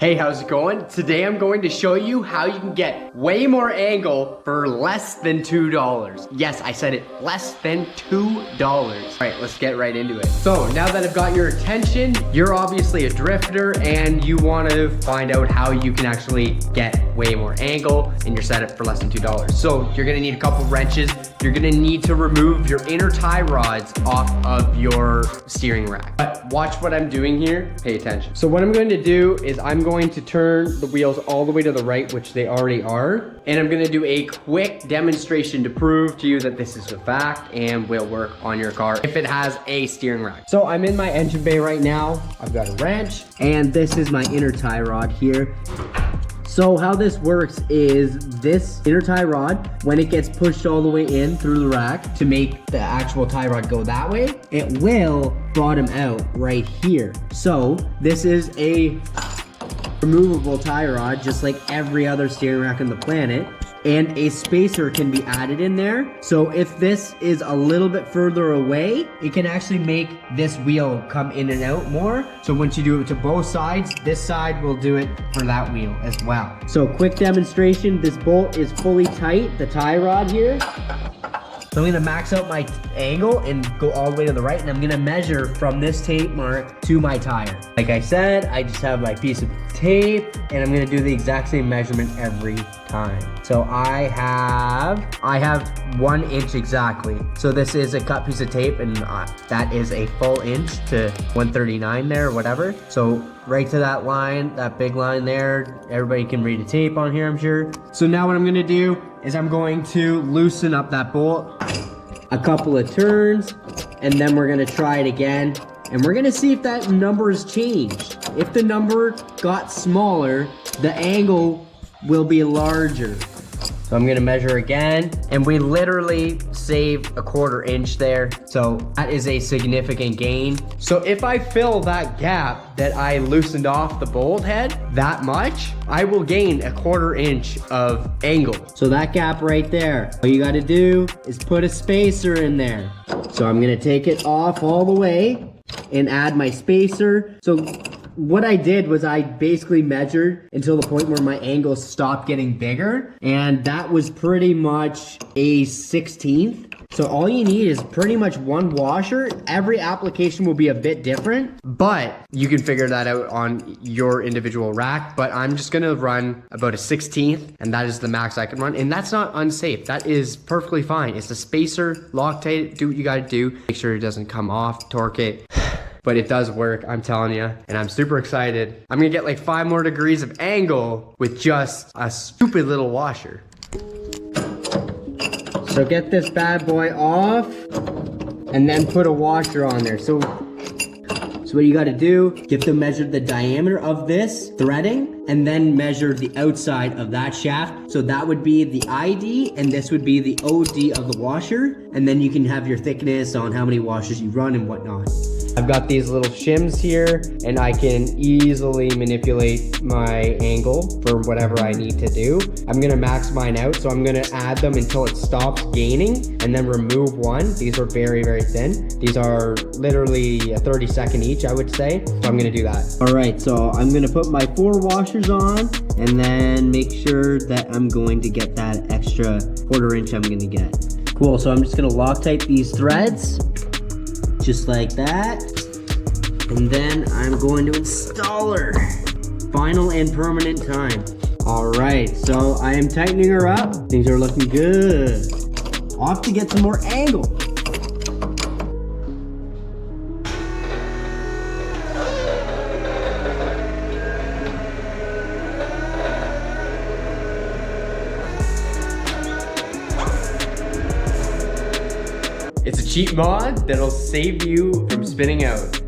Hey, how's it going? Today I'm going to show you how you can get way more angle for less than $2. Yes, I said it, less than $2. All right, let's get right into it. So now that I've got your attention, you're obviously a drifter and you want to find out how you can actually get way more angle in your setup for less than $2. So you're gonna need a couple wrenches. You're gonna need to remove your inner tie rods off of your steering rack. But watch what I'm doing here, pay attention. So what I'm going to do is I'm going to turn the wheels all the way to the right, which they already are. And I'm gonna do a quick demonstration to prove to you that this is a fact and will work on your car if it has a steering rack. So I'm in my engine bay right now. I've got a wrench and this is my inner tie rod here. So how this works is this inner tie rod, when it gets pushed all the way in through the rack to make the actual tie rod go that way, it will bottom out right here. So this is a removable tie rod, just like every other steering rack on the planet. And a spacer can be added in there. So if this is a little bit further away, it can actually make this wheel come in and out more. So once you do it to both sides, this side will do it for that wheel as well. So quick demonstration, this bolt is fully tight, the tie rod here. So I'm gonna max out my angle and go all the way to the right, and I'm gonna measure from this tape mark to my tire. Like I said, I just have my piece of tape and I'm gonna do the exact same measurement every time. So I have 1 inch exactly. So this is a cut piece of tape and that is a full inch to 139 there, whatever. So right to that line, that big line there, everybody can read the tape on here, I'm sure. So now what I'm gonna do is I'm going to loosen up that bolt a couple of turns, and then we're gonna try it again. And we're gonna see if that number has changed. If the number got smaller, the angle will be larger. So I'm gonna measure again, and we literally save a 1/4 inch there. So that is a significant gain. So if I fill that gap that I loosened off the bolt head that much, I will gain a 1/4 inch of angle. So that gap right there, all you gotta do is put a spacer in there. So I'm gonna take it off all the way and add my spacer. So what I did was I basically measured until the point where my angle stopped getting bigger, and that was pretty much a 1/16. So all you need is pretty much one washer. Every application will be a bit different, but you can figure that out on your individual rack. But I'm just gonna run about a 1/16, and that is the max I can run. And that's not unsafe. That is perfectly fine. It's a spacer, Loctite, do what you gotta do. Make sure it doesn't come off, torque it. But it does work, I'm telling you, and I'm super excited. I'm gonna get like 5 more degrees of angle with just a stupid little washer. So get this bad boy off and then put a washer on there. So what you gotta do, you have to measure the diameter of this threading and then measure the outside of that shaft. So that would be the ID and this would be the OD of the washer. And then you can have your thickness on how many washers you run and whatnot. I've got these little shims here and I can easily manipulate my angle for whatever I need to do. I'm gonna max mine out, so I'm gonna add them until it stops gaining and then remove one. These are very, very thin. These are literally a 30-second each, I would say. So I'm gonna do that. All right, so I'm gonna put my 4 washers on and then make sure that I'm going to get that extra 1/4 inch I'm gonna get. Cool, so I'm just gonna Loctite these threads. Just like that. And then I'm going to install her. Final and permanent time. All right, so I am tightening her up. Things are looking good. Off to get some more angle. It's a cheap mod that'll save you from spinning out.